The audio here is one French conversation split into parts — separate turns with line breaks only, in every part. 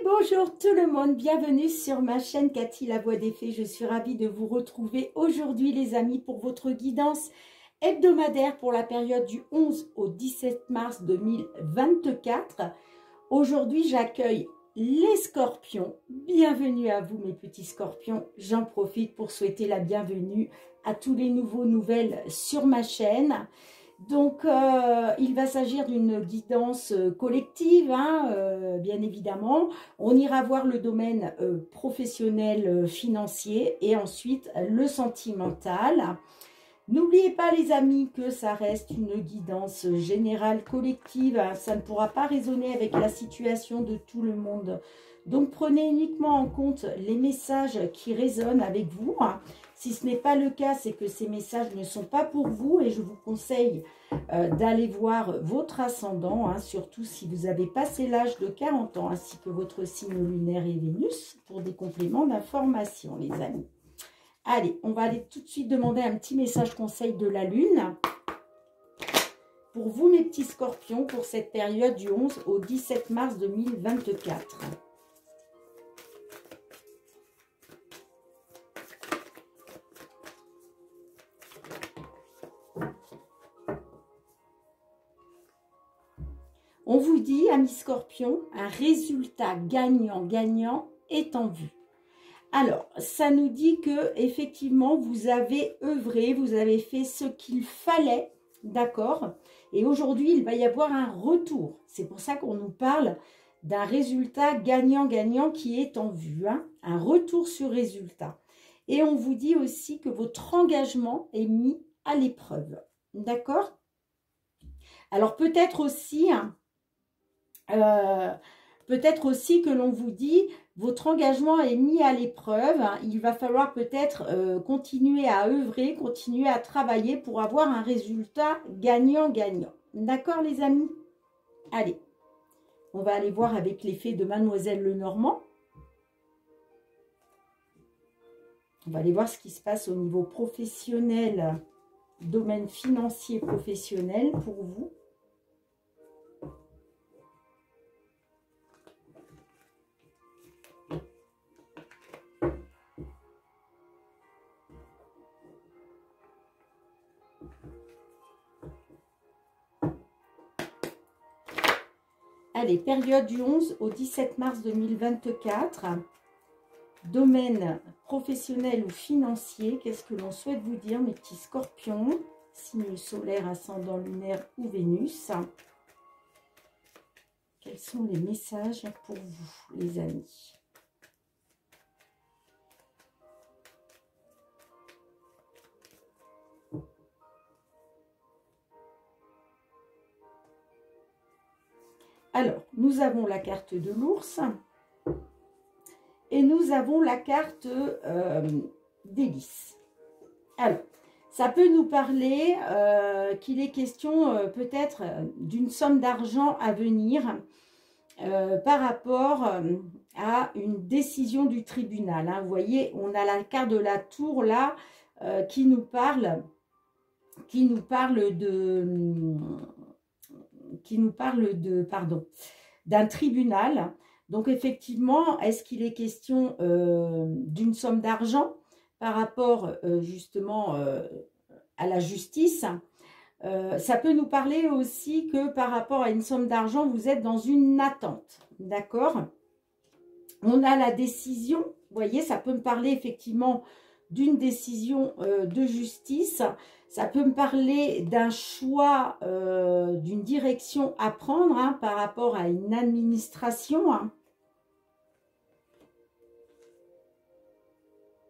Bonjour tout le monde, bienvenue sur ma chaîne Cathy la Voix des Fées. Je suis ravie de vous retrouver aujourd'hui les amis pour votre guidance hebdomadaire pour la période du 11 au 17 mars 2024. Aujourd'hui j'accueille les scorpions. Bienvenue à vous mes petits scorpions. J'en profite pour souhaiter la bienvenue à tous les nouvelles sur ma chaîne. Donc, il va s'agir d'une guidance collective, bien évidemment. On ira voir le domaine professionnel, financier et ensuite le sentimental. N'oubliez pas les amis que ça reste une guidance générale collective. Ça ne pourra pas résonner avec la situation de tout le monde. Donc, prenez uniquement en compte les messages qui résonnent avec vous. Si ce n'est pas le cas, c'est que ces messages ne sont pas pour vous et je vous conseille d'aller voir votre ascendant, surtout si vous avez passé l'âge de 40 ans, ainsi que votre signe lunaire et Vénus, pour des compléments d'information, les amis. Allez, on va aller tout de suite demander un petit message conseil de la Lune. Pour vous, mes petits scorpions, pour cette période du 11 au 17 mars 2024. On vous dit, amis scorpions, un résultat gagnant-gagnant est en vue. Alors, ça nous dit que effectivement vous avez œuvré, vous avez fait ce qu'il fallait, d'accord? Et aujourd'hui, il va y avoir un retour. C'est pour ça qu'on nous parle d'un résultat gagnant-gagnant qui est en vue, un retour sur résultat. Et on vous dit aussi que votre engagement est mis à l'épreuve, d'accord? Alors, peut-être aussi que l'on vous dit, votre engagement est mis à l'épreuve. Il va falloir peut-être continuer à œuvrer, continuer à travailler pour avoir un résultat gagnant-gagnant. D'accord les amis? Allez, on va aller voir avec l'effet de Mademoiselle Lenormand. On va aller voir ce qui se passe au niveau professionnel, domaine financier professionnel pour vous. Allez, période du 11 au 17 mars 2024. Domaine professionnel ou financier. Qu'est-ce que l'on souhaite vous dire, mes petits scorpions? Signe solaire, ascendant lunaire ou Vénus. Quels sont les messages pour vous, les amis? Alors, nous avons la carte de l'ours et nous avons la carte des lys. Alors, ça peut nous parler qu'il est question peut-être d'une somme d'argent à venir par rapport à une décision du tribunal. Vous voyez, on a la carte de la tour là qui nous parle d'un tribunal. Donc effectivement, est-ce qu'il est question d'une somme d'argent par rapport justement à la justice? Ça peut nous parler aussi que par rapport à une somme d'argent, vous êtes dans une attente, d'accord? On a la décision, vous voyez, ça peut me parler effectivement d'une décision de justice. Ça peut me parler d'un choix, d'une direction à prendre par rapport à une administration.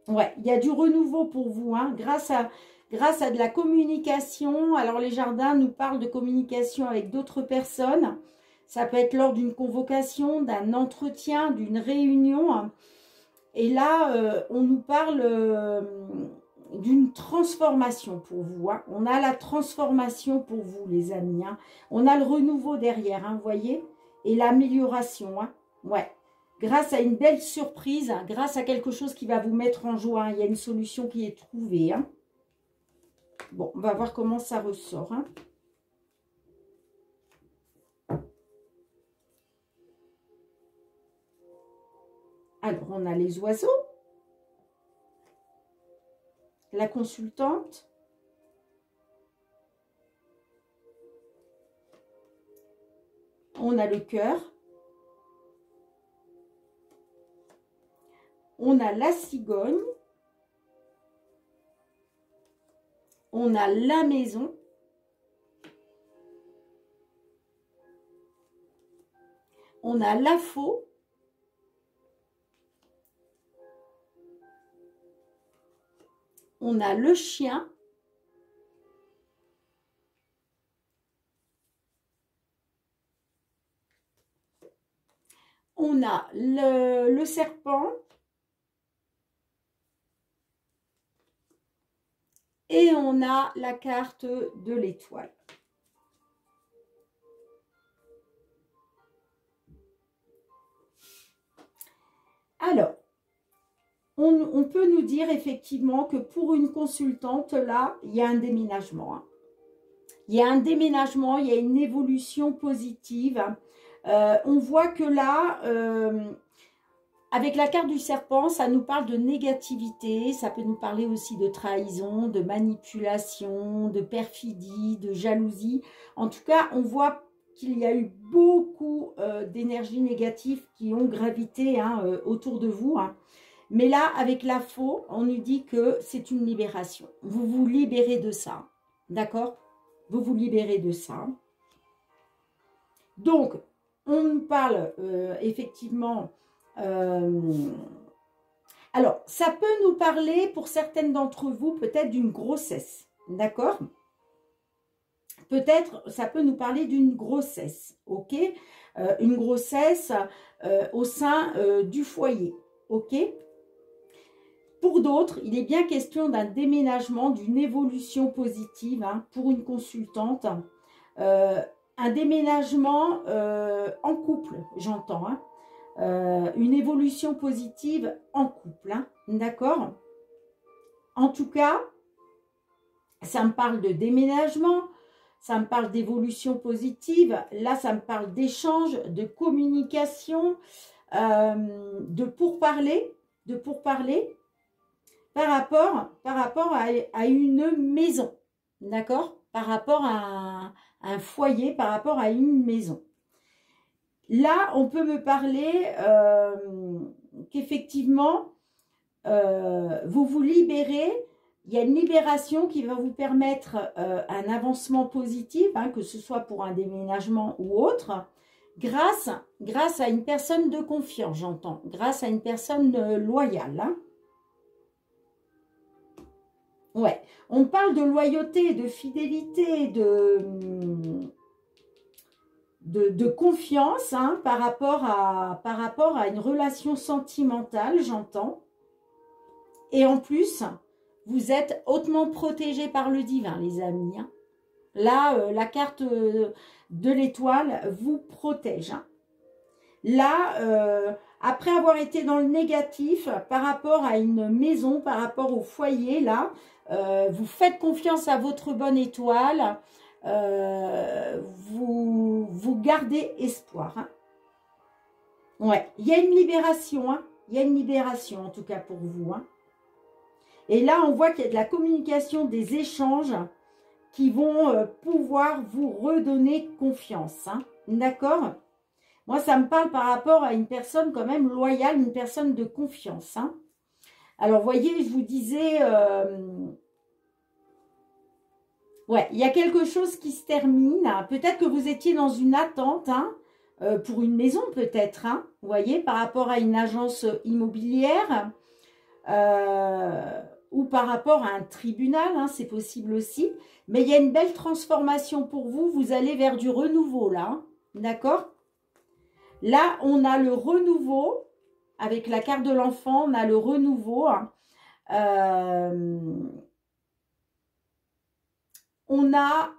Ouais, il y a du renouveau pour vous, grâce à de la communication. Alors, les jardins nous parlent de communication avec d'autres personnes. Ça peut être lors d'une convocation, d'un entretien, d'une réunion. Et là, on nous parle d'une transformation pour vous. On a la transformation pour vous, les amis. On a le renouveau derrière, vous voyez, et l'amélioration. Ouais. Grâce à une belle surprise, grâce à quelque chose qui va vous mettre en joie. Il y a une solution qui est trouvée. Bon, on va voir comment ça ressort. Alors, on a les oiseaux, la consultante, on a le cœur, on a la cigogne, on a la maison, on a la faux, on a le chien, on a le serpent et on a la carte de l'étoile. Alors, on peut nous dire effectivement que pour une consultante, là, il y a un déménagement. Hein. Il y a un déménagement, il y a une évolution positive. On voit que là, avec la carte du serpent, ça nous parle de négativité, ça peut nous parler aussi de trahison, de manipulation, de perfidie, de jalousie. En tout cas, on voit qu'il y a eu beaucoup d'énergies négatives qui ont gravité autour de vous. Hein. Mais là, avec la faux, on nous dit que c'est une libération. Vous vous libérez de ça, d'accord? Vous vous libérez de ça. Donc, on nous parle effectivement... alors, ça peut nous parler, pour certaines d'entre vous, peut-être d'une grossesse, d'accord? Peut-être, ça peut nous parler d'une grossesse, ok? Une grossesse au sein du foyer, ok? Pour d'autres, il est bien question d'un déménagement, d'une évolution positive hein, pour une consultante. Un déménagement en couple, j'entends. Hein, une évolution positive en couple. Hein, d'accord? En tout cas, ça me parle de déménagement, ça me parle d'évolution positive. Là, ça me parle d'échange, de communication, de pourparler. Par rapport à une maison, d'accord? Par rapport à un foyer, par rapport à une maison. Là, on peut me parler qu'effectivement, vous vous libérez. Il y a une libération qui va vous permettre un avancement positif, hein, que ce soit pour un déménagement ou autre, grâce à une personne de confiance, j'entends, grâce à une personne loyale, hein. Ouais, on parle de loyauté, de fidélité, de confiance hein, par rapport à une relation sentimentale, j'entends. Et en plus, vous êtes hautement protégés par le divin, les amis. Hein. Là, la carte de l'étoile vous protège. Hein. Là, après avoir été dans le négatif par rapport à une maison, par rapport au foyer, là, vous faites confiance à votre bonne étoile, vous gardez espoir. Hein. Ouais, il y a une libération, hein. Il y a une libération en tout cas pour vous. Hein. Et là, on voit qu'il y a de la communication, des échanges qui vont pouvoir vous redonner confiance. Hein. D'accord ? Moi, ça me parle par rapport à une personne quand même loyale, une personne de confiance. Hein. Alors, vous voyez, je vous disais... ouais, il y a quelque chose qui se termine. Peut-être que vous étiez dans une attente, hein, pour une maison peut-être. Hein, vous voyez, par rapport à une agence immobilière. Ou par rapport à un tribunal, hein, c'est possible aussi. Mais il y a une belle transformation pour vous. Vous allez vers du renouveau, là. Hein, d'accord ? Là, on a le renouveau. Avec la carte de l'enfant, on a le renouveau. Hein. On a,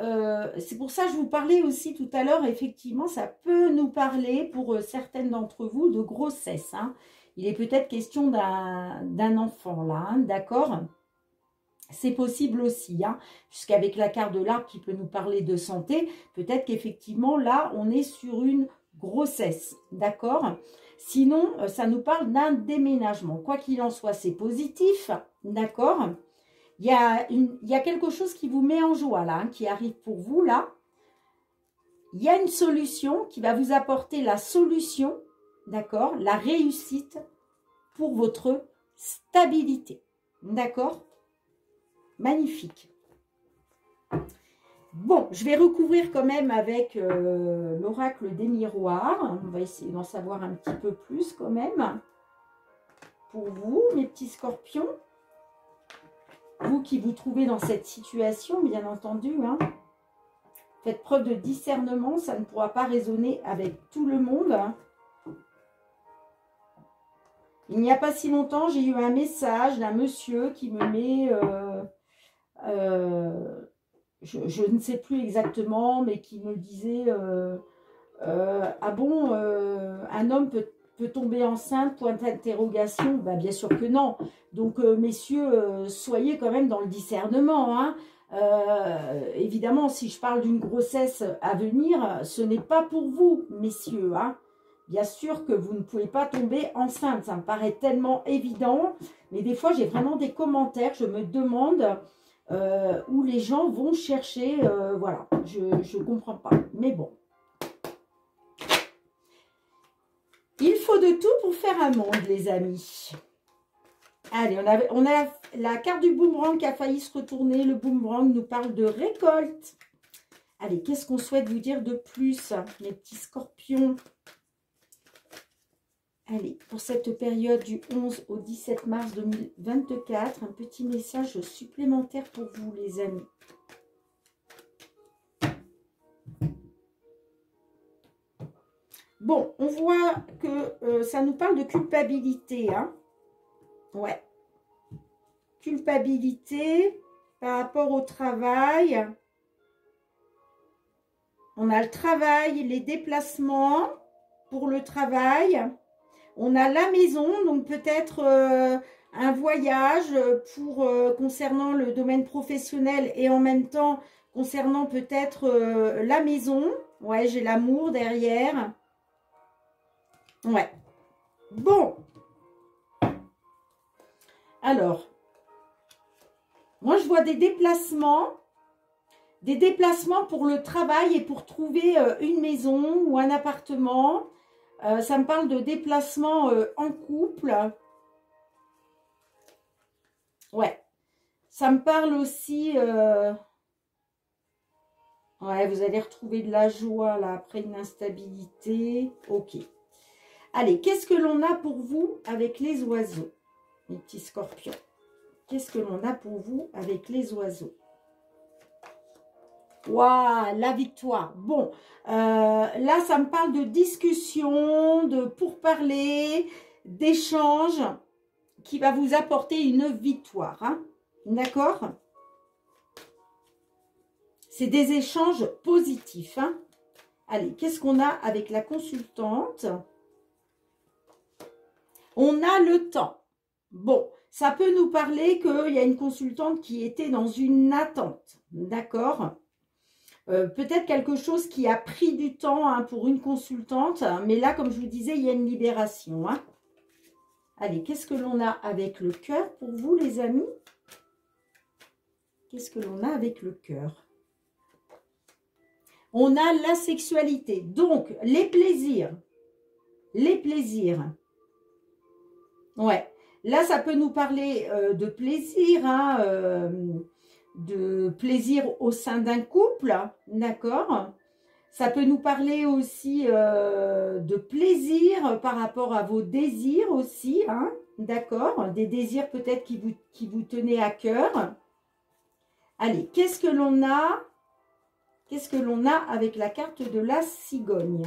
c'est pour ça que je vous parlais aussi tout à l'heure, effectivement, ça peut nous parler pour certaines d'entre vous de grossesse. Hein. Il est peut-être question d'un enfant là, hein, d'accord? C'est possible aussi, hein, puisqu'avec la carte de l'arbre qui peut nous parler de santé, peut-être qu'effectivement là, on est sur une grossesse, d'accord? Sinon, ça nous parle d'un déménagement. Quoi qu'il en soit, c'est positif, d'accord? Il y a quelque chose qui vous met en joie, là, hein, qui arrive pour vous, là. Il y a une solution qui va vous apporter la solution, d'accord? La réussite pour votre stabilité, d'accord? Magnifique. Bon, je vais recouvrir quand même avec l'oracle des miroirs. On va essayer d'en savoir un petit peu plus quand même. Pour vous, mes petits scorpions. Vous qui vous trouvez dans cette situation, bien entendu. Hein. Faites preuve de discernement, ça ne pourra pas résonner avec tout le monde. Hein. Il n'y a pas si longtemps, j'ai eu un message d'un monsieur qui me met... je ne sais plus exactement, mais qui me disait ah bon, un homme peut tomber enceinte, point d'interrogation. Ben, bien sûr que non. Donc, messieurs, soyez quand même dans le discernement. Hein. Évidemment, si je parle d'une grossesse à venir, ce n'est pas pour vous, messieurs. Hein. Bien sûr que vous ne pouvez pas tomber enceinte. Ça me paraît tellement évident. Mais des fois, j'ai vraiment des commentaires. Je me demande... où les gens vont chercher, voilà, je ne comprends pas, mais bon. Il faut de tout pour faire un monde, les amis. Allez, on a la carte du boomerang qui a failli se retourner. Le boomerang nous parle de récolte. Allez, qu'est-ce qu'on souhaite vous dire de plus, mes petits scorpions? Allez, pour cette période du 11 au 17 mars 2024, un petit message supplémentaire pour vous, les amis. Bon, on voit que ça nous parle de culpabilité. Hein. Ouais. Culpabilité par rapport au travail. On a le travail, les déplacements pour le travail. On a la maison, donc peut-être un voyage pour concernant le domaine professionnel et en même temps concernant peut-être la maison. Ouais, j'ai l'amour derrière. Ouais. Bon. Alors, moi je vois des déplacements pour le travail et pour trouver une maison ou un appartement. Ça me parle de déplacement en couple. Ouais. Ça me parle aussi... ouais, vous allez retrouver de la joie là après une instabilité. Ok. Allez, qu'est-ce que l'on a pour vous avec les oiseaux, mes petits scorpions? Qu'est-ce que l'on a pour vous avec les oiseaux? Waouh, la victoire. Bon, là, ça me parle de discussion, de pourparler, d'échange qui va vous apporter une victoire. Hein. D'accord? C'est des échanges positifs. Hein. Allez, qu'est-ce qu'on a avec la consultante? On a le temps. Bon, ça peut nous parler qu'il y a une consultante qui était dans une attente. D'accord? Peut-être quelque chose qui a pris du temps hein, pour une consultante. Mais là, comme je vous disais, il y a une libération. Hein. Allez, qu'est-ce que l'on a avec le cœur pour vous, les amis? Qu'est-ce que l'on a avec le cœur? On a la sexualité. Donc, les plaisirs. Les plaisirs. Ouais. Là, ça peut nous parler de plaisir, hein, de plaisir au sein d'un couple, d'accord? Ça peut nous parler aussi de plaisir par rapport à vos désirs aussi, hein, d'accord? Des désirs peut-être qui vous tenaient à cœur. Allez, qu'est-ce que l'on a? Qu'est-ce que l'on a avec la carte de la cigogne?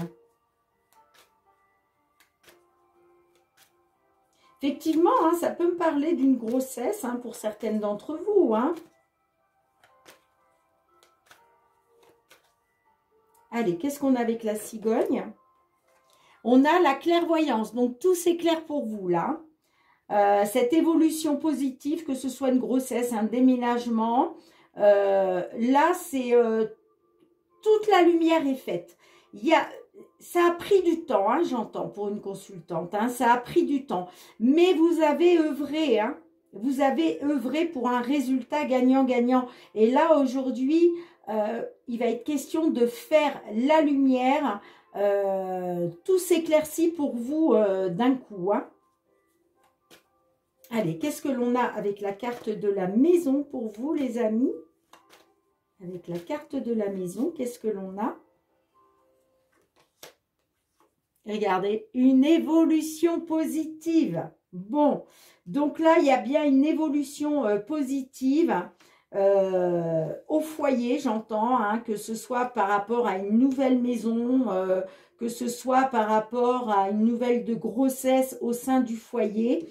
Effectivement, hein, ça peut me parler d'une grossesse hein, pour certaines d'entre vous. Hein. Allez, qu'est-ce qu'on a avec la cigogne? On a la clairvoyance. Donc, tout c'est clair pour vous, là. Cette évolution positive, que ce soit une grossesse, un déménagement. Là, c'est toute la lumière est faite. ça a pris du temps, hein, j'entends, pour une consultante. Hein, ça a pris du temps. Mais vous avez œuvré, hein. Vous avez œuvré pour un résultat gagnant-gagnant. Et là, aujourd'hui, il va être question de faire la lumière. Tout s'éclaircit pour vous d'un coup. Hein. Allez, qu'est-ce que l'on a avec la carte de la maison pour vous, les amis? Avec la carte de la maison, qu'est-ce que l'on a? Regardez, une évolution positive. Bon, donc là, il y a bien une évolution positive au foyer, j'entends, hein, que ce soit par rapport à une nouvelle maison, que ce soit par rapport à une nouvelle de grossesse au sein du foyer.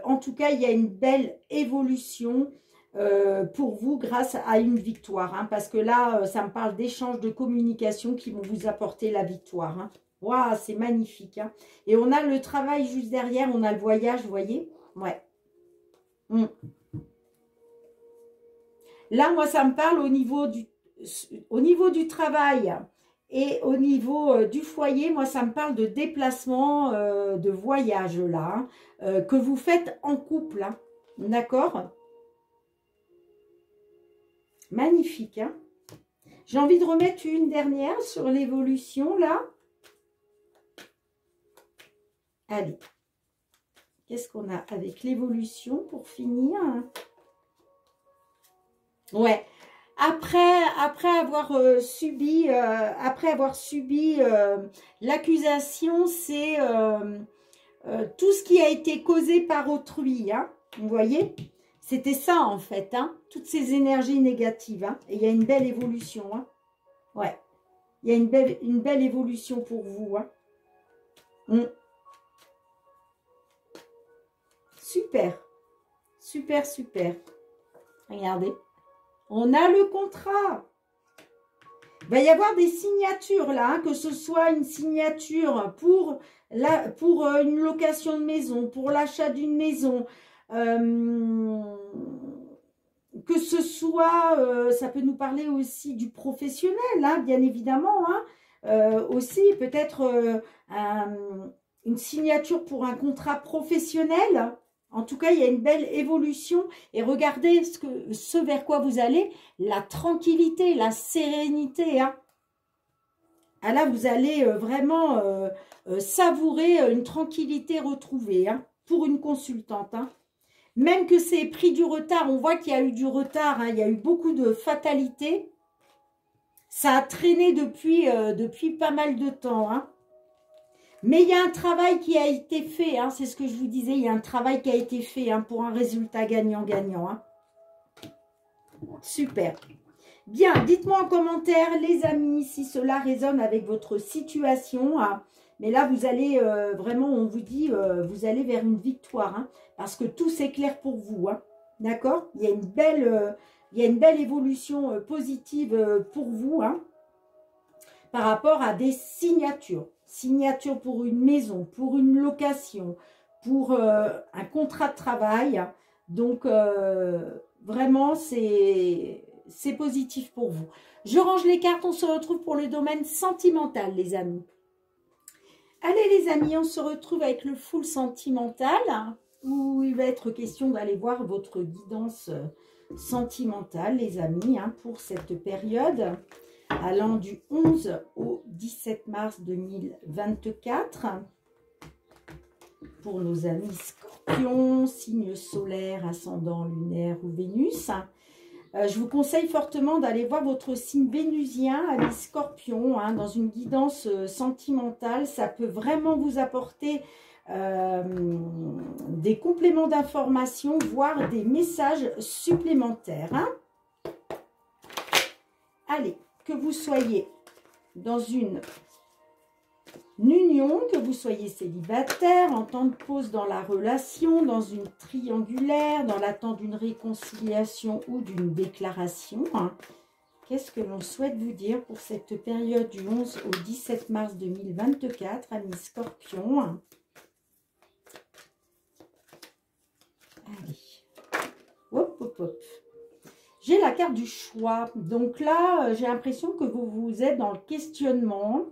En tout cas, il y a une belle évolution pour vous grâce à une victoire. Hein, parce que là, ça me parle d'échanges de communication qui vont vous apporter la victoire. Hein. Waouh, c'est magnifique. Hein. Et on a le travail juste derrière, on a le voyage, vous voyez? Ouais. Là, moi, ça me parle au niveau du travail et au niveau du foyer. Moi, ça me parle de déplacement, de voyage, là, hein, que vous faites en couple. Hein. D'accord? Magnifique. Hein. J'ai envie de remettre une dernière sur l'évolution, là. Allez, qu'est-ce qu'on a avec l'évolution pour finir? Ouais, après avoir subi, l'accusation, c'est tout ce qui a été causé par autrui, hein, vous voyez? C'était ça en fait, hein, toutes ces énergies négatives, hein, et il y a une belle évolution, hein. Ouais, il y a une belle évolution pour vous, hein. Super, super, super. Regardez, on a le contrat. Il va y avoir des signatures là, hein, que ce soit une signature pour une location de maison, pour l'achat d'une maison, que ce soit, ça peut nous parler aussi du professionnel, hein, bien évidemment, hein, aussi peut-être une signature pour un contrat professionnel. En tout cas, il y a une belle évolution. Et regardez ce vers quoi vous allez, la tranquillité, la sérénité. Hein. Ah là, vous allez vraiment savourer une tranquillité retrouvée, hein, pour une consultante. Hein. Même que c'est pris du retard, on voit qu'il y a eu du retard, hein, il y a eu beaucoup de fatalité. Ça a traîné depuis pas mal de temps, hein. Mais il y a un travail qui a été fait, hein, c'est ce que je vous disais, il y a un travail qui a été fait, hein, pour un résultat gagnant-gagnant. Hein. Super. Bien, dites-moi en commentaire, les amis, si cela résonne avec votre situation. Hein. Mais là, vous allez vraiment, on vous dit, vous allez vers une victoire, hein, parce que tout s'éclaire pour vous. Hein. D'accord? Il y a une belle évolution positive pour vous, hein, par rapport à des signatures. Signature pour une maison, pour une location, pour un contrat de travail. Donc, vraiment, c'est positif pour vous. Je range les cartes, on se retrouve pour le domaine sentimental, les amis. Allez, les amis, on se retrouve avec le full sentimental, où il va être question d'aller voir votre guidance sentimentale, les amis, hein, pour cette période allant du 11 au 17 mars 2024. Pour nos amis scorpions, signe solaire, ascendant lunaire ou Vénus. Je vous conseille fortement d'aller voir votre signe vénusien, amis scorpions, hein, dans une guidance sentimentale. Ça peut vraiment vous apporter des compléments d'information, voire des messages supplémentaires. Hein. Allez. Que vous soyez dans une union, que vous soyez célibataire, en temps de pause dans la relation, dans une triangulaire, dans l'attente d'une réconciliation ou d'une déclaration. Hein. Qu'est-ce que l'on souhaite vous dire pour cette période du 11 au 17 mars 2024, amis scorpions? Allez, hop, hop, hop. J'ai la carte du choix. Donc là, j'ai l'impression que vous êtes dans le questionnement.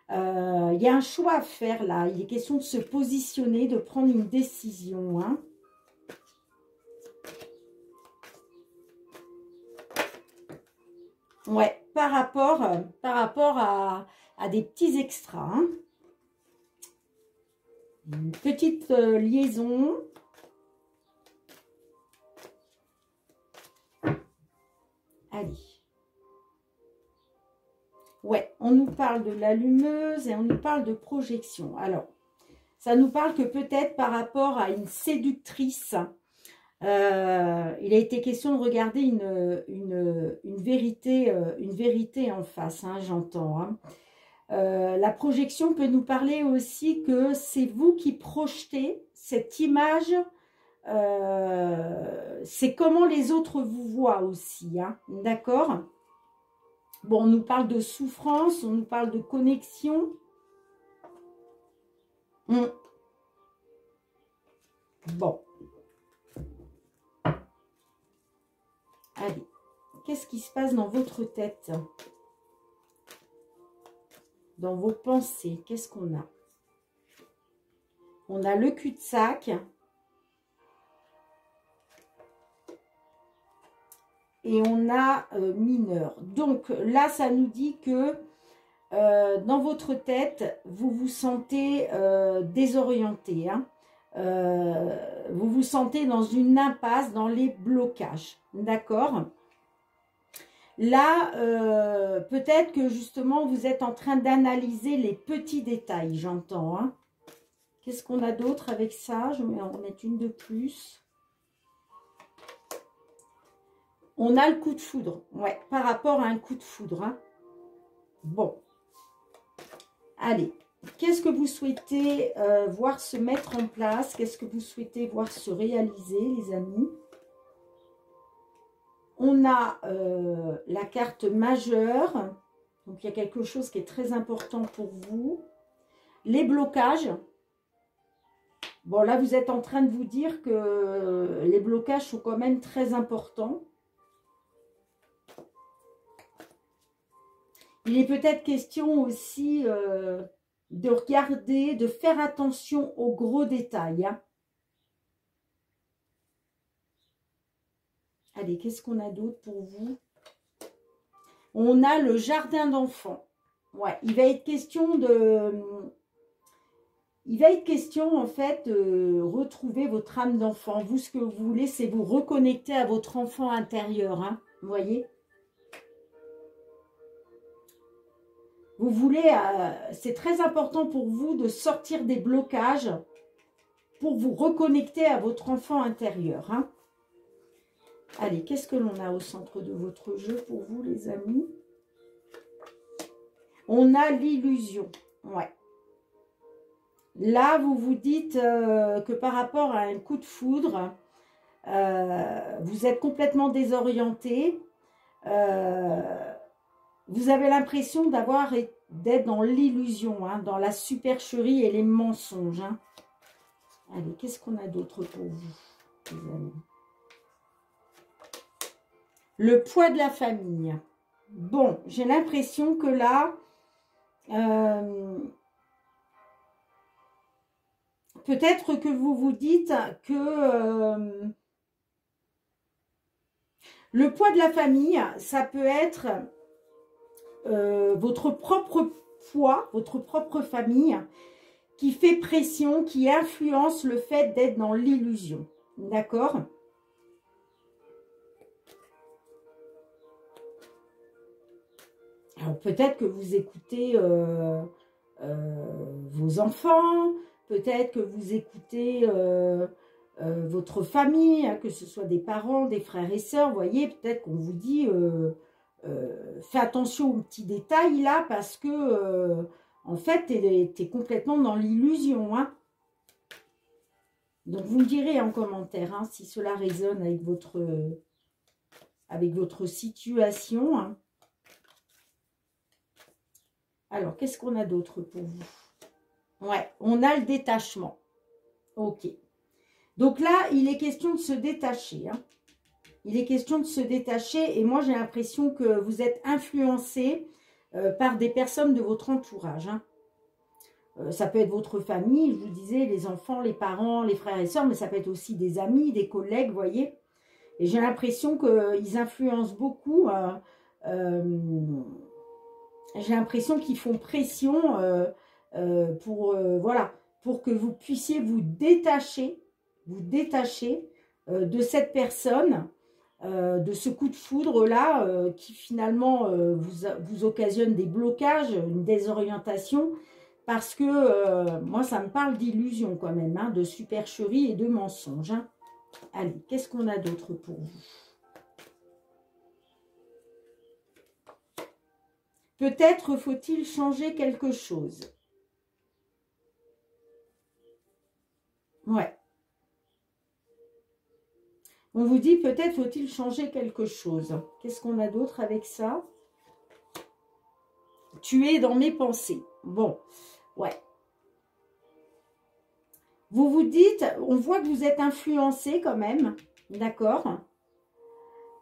Il y a un choix à faire là. Il est question de se positionner, de prendre une décision. Hein. Ouais, par rapport à des petits extras. Hein. Une petite liaison. Allez. Ouais, on nous parle de l'allumeuse et on nous parle de projection. Alors, ça nous parle que peut-être par rapport à une séductrice, il a été question de regarder une vérité en face, hein, j'entends. Hein. La projection peut nous parler aussi que c'est vous qui projetez cette image. C'est comment les autres vous voient aussi, hein, d'accord ? Bon, on nous parle de souffrance, on nous parle de connexion. Bon. Allez, qu'est-ce qui se passe dans votre tête? Dans vos pensées, qu'est-ce qu'on a? On a le cul-de-sac. Et on a mineur. Donc là, ça nous dit que dans votre tête, vous vous sentez désorienté. Hein. Vous vous sentez dans une impasse, dans les blocages. D'accord? Là, peut-être que justement, vous êtes en train d'analyser les petits détails, j'entends. Hein. Qu'est-ce qu'on a d'autre avec ça? Je vais en remettre une de plus. On a le coup de foudre, ouais, par rapport à un coup de foudre. Hein. Bon. Allez, qu'est-ce que vous souhaitez voir se mettre en place? Qu'est-ce que vous souhaitez voir se réaliser, les amis? On a la carte majeure. Donc, il y a quelque chose qui est très important pour vous. Les blocages. Bon, là, vous êtes en train de vous dire que les blocages sont quand même très importants. Il est peut-être question aussi de regarder, de faire attention aux gros détails. Hein. Allez, qu'est-ce qu'on a d'autre pour vous? On a le jardin d'enfants. Ouais, il va être question de... Il va être question, en fait, de retrouver votre âme d'enfant. Vous, ce que vous voulez, c'est vous reconnecter à votre enfant intérieur. Hein, vous voyez? Vous voulez, c'est très important pour vous de sortir des blocages pour vous reconnecter à votre enfant intérieur. Hein. Allez, qu'est-ce que l'on a au centre de votre jeu pour vous, les amis? On a l'illusion. Ouais. Là, vous vous dites que par rapport à un coup de foudre, vous êtes complètement désorienté. Vous avez l'impression d'être dans l'illusion, hein, dans la supercherie et les mensonges. Hein. Allez, qu'est-ce qu'on a d'autre pour vous, les amis? Le poids de la famille. Bon, j'ai l'impression que là, peut-être que vous vous dites que le poids de la famille, ça peut être votre propre poids, votre propre famille, qui fait pression, qui influence le fait d'être dans l'illusion. D'accord? Alors peut-être que vous écoutez vos enfants, peut-être que vous écoutez votre famille, hein, que ce soit des parents, des frères et sœurs, vous voyez, peut-être qu'on vous dit fais attention aux petits détails là, parce que en fait, tu es complètement dans l'illusion. Hein. Donc vous me direz en commentaire hein, si cela résonne avec votre situation. Hein. Alors, qu'est-ce qu'on a d'autre pour vous? Ouais, on a le détachement. Ok. Donc là, il est question de se détacher. Hein. Il est question de se détacher. Et moi, j'ai l'impression que vous êtes influencé par des personnes de votre entourage. Hein. Ça peut être votre famille, je vous disais, les enfants, les parents, les frères et sœurs, mais ça peut être aussi des amis, des collègues, vous voyez. Et j'ai l'impression qu'ils influencent beaucoup. J'ai l'impression qu'ils font pression voilà, pour que vous puissiez vous détacher de cette personne, de ce coup de foudre-là, qui finalement vous occasionne des blocages, une désorientation, parce que moi, ça me parle d'illusion quand même, hein, de supercherie et de mensonges. Hein. Allez, qu'est-ce qu'on a d'autre pour vous? Peut-être faut-il changer quelque chose. Ouais. On vous dit peut-être faut-il changer quelque chose. Qu'est-ce qu'on a d'autre avec ça? Tu es dans mes pensées. Bon, ouais. Vous vous dites, on voit que vous êtes influencé quand même, d'accord?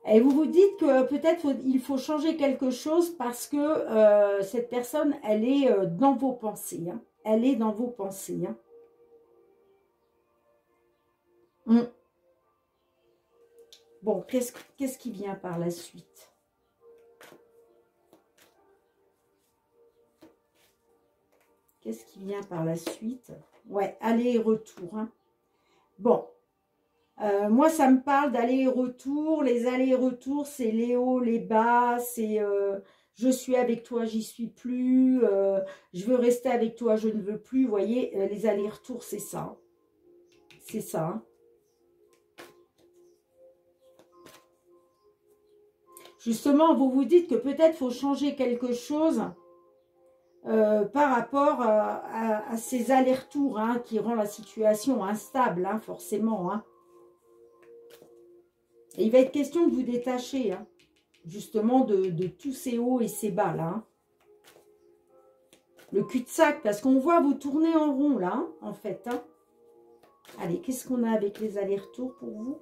Et vous vous dites que peut-être il faut changer quelque chose parce que cette personne, elle est dans vos pensées. Hein. Elle est dans vos pensées. Hein. Bon, qu'est-ce qui vient par la suite? Qu'est-ce qui vient par la suite? Ouais, aller et retour. Hein. Bon. Moi, ça me parle d'aller et retour. Les allers et retours, c'est les hauts, les bas. C'est je suis avec toi, j'y suis plus. Je veux rester avec toi, je ne veux plus. Vous voyez, les allers et retours, c'est ça. C'est ça. Hein. Justement, vous vous dites que peut-être faut changer quelque chose par rapport à ces allers-retours hein, qui rend la situation instable, hein, forcément. Hein. Et il va être question de vous détacher, hein, justement, de tous ces hauts et ces bas, là. Hein. Le cul-de-sac, parce qu'on voit vous tourner en rond, là, hein, en fait. Hein. Allez, qu'est-ce qu'on a avec les allers-retours pour vous?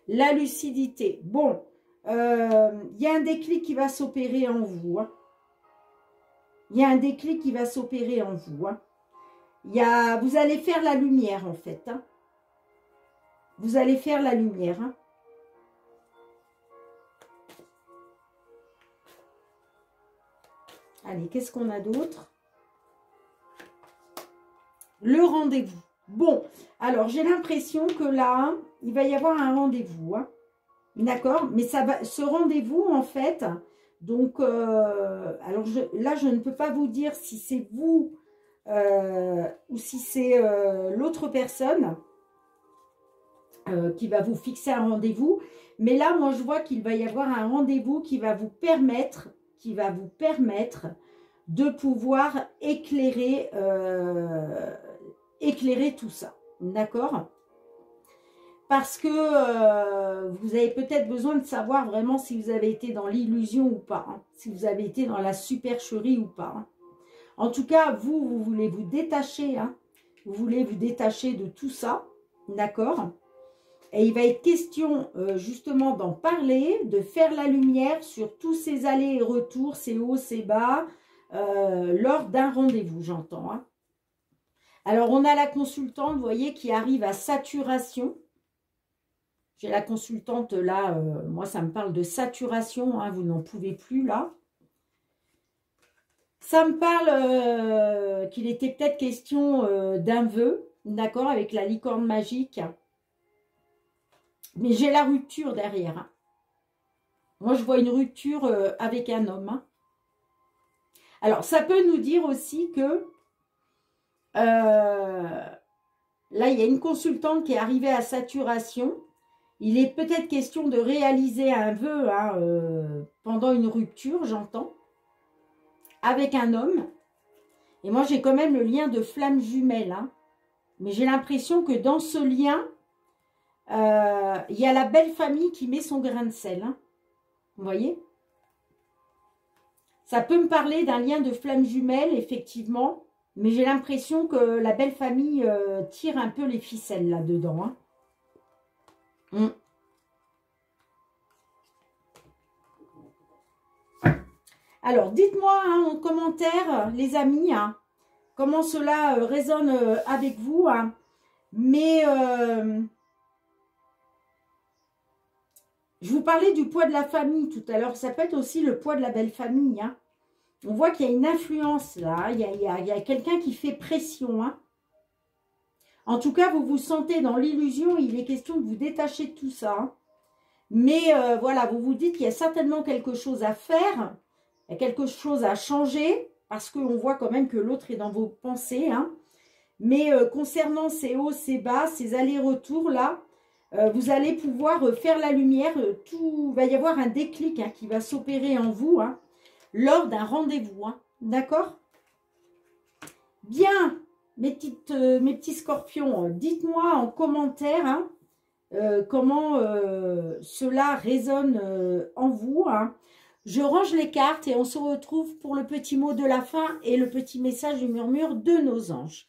La lucidité. Bon, il y a un déclic qui va s'opérer en vous. Hein. Il y a un déclic qui va s'opérer en vous. Hein. Vous allez faire la lumière, en fait. Hein. Vous allez faire la lumière. Hein. Allez, qu'est-ce qu'on a d'autre? Le rendez-vous. Bon, alors j'ai l'impression que là, il va y avoir un rendez-vous. Hein. D'accord? Mais ce rendez-vous, en fait, donc, alors là, je ne peux pas vous dire si c'est vous ou si c'est l'autre personne qui va vous fixer un rendez-vous. Mais là, moi, je vois qu'il va y avoir un rendez-vous qui va vous permettre de pouvoir éclairer tout ça. D'accord? Parce que vous avez peut-être besoin de savoir vraiment si vous avez été dans l'illusion ou pas. Hein, si vous avez été dans la supercherie ou pas. Hein. En tout cas, vous voulez vous détacher. Hein, vous voulez vous détacher de tout ça. D'accord? Et il va être question justement d'en parler, de faire la lumière sur tous ces allers et retours, ces hauts, ces bas, lors d'un rendez-vous, j'entends. Hein. Alors, on a la consultante, vous voyez, qui arrive à saturation. J'ai la consultante là, moi ça me parle de saturation, hein, vous n'en pouvez plus là. Ça me parle qu'il était peut-être question d'un vœu, d'accord, avec la licorne magique. Mais j'ai la rupture derrière. Hein. Moi je vois une rupture avec un homme. Hein. Alors ça peut nous dire aussi que là il y a une consultante qui est arrivée à saturation. Il est peut-être question de réaliser un vœu hein, pendant une rupture, j'entends, avec un homme. Et moi, j'ai quand même le lien de flamme jumelle. Hein. Mais j'ai l'impression que dans ce lien, il y a la belle famille qui met son grain de sel. Hein. Vous voyez? Ça peut me parler d'un lien de flamme jumelle, effectivement. Mais j'ai l'impression que la belle famille tire un peu les ficelles là-dedans. Hein. Alors, dites-moi hein, en commentaire, les amis, hein, comment cela résonne avec vous. Hein. Mais je vous parlais du poids de la famille tout à l'heure. Ça peut être aussi le poids de la belle famille. Hein. On voit qu'il y a une influence là. Il y a quelqu'un qui fait pression. Hein. En tout cas, vous vous sentez dans l'illusion. Il est question de vous détacher de tout ça. Hein. Mais voilà, vous vous dites qu'il y a certainement quelque chose à faire. Il y a quelque chose à changer. Parce qu'on voit quand même que l'autre est dans vos pensées. Hein. Mais concernant ces hauts, ces bas, ces allers-retours là, vous allez pouvoir faire la lumière. Tout va y avoir un déclic hein, qui va s'opérer en vous hein, lors d'un rendez-vous. Hein, d'accord? Bien, mes petits scorpions, dites-moi en commentaire hein, comment cela résonne en vous. Hein. Je range les cartes et on se retrouve pour le petit mot de la fin et le petit message du murmure de nos anges.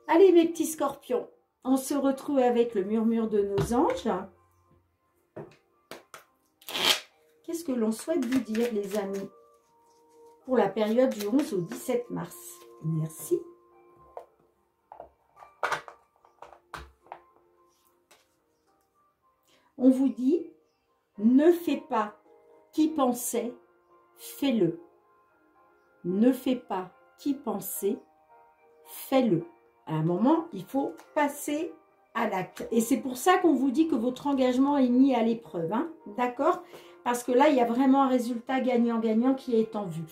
Allez mes petits scorpions, on se retrouve avec le murmure de nos anges. Qu'est-ce que l'on souhaite vous dire les amis pour la période du 11 au 17 mars? Merci. On vous dit, ne fais pas qui pensait, fais-le. Ne fais pas qui pensait, fais-le. À un moment, il faut passer à l'acte. Et c'est pour ça qu'on vous dit que votre engagement est mis à l'épreuve. Hein, d'accord? Parce que là, il y a vraiment un résultat gagnant-gagnant qui est en vue.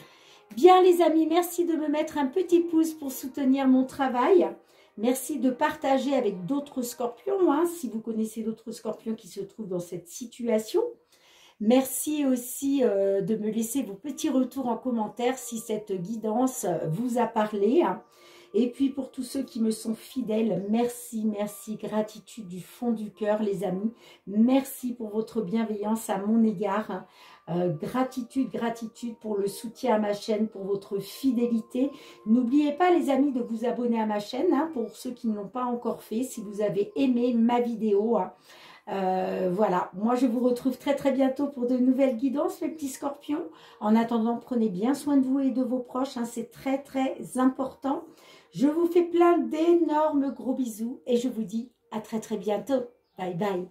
Bien les amis, merci de me mettre un petit pouce pour soutenir mon travail. Merci de partager avec d'autres scorpions, hein, si vous connaissez d'autres scorpions qui se trouvent dans cette situation. Merci aussi de me laisser vos petits retours en commentaire si cette guidance vous a parlé. Hein. Et puis pour tous ceux qui me sont fidèles, merci, merci, gratitude du fond du cœur les amis. Merci pour votre bienveillance à mon égard. Gratitude, gratitude pour le soutien à ma chaîne, pour votre fidélité. N'oubliez pas les amis de vous abonner à ma chaîne, hein, pour ceux qui ne l'ont pas encore fait, si vous avez aimé ma vidéo. Hein. Voilà, moi je vous retrouve très très bientôt pour de nouvelles guidances les petits scorpions. En attendant, prenez bien soin de vous et de vos proches, hein, c'est très très important. Je vous fais plein d'énormes gros bisous et je vous dis à très très bientôt. Bye bye.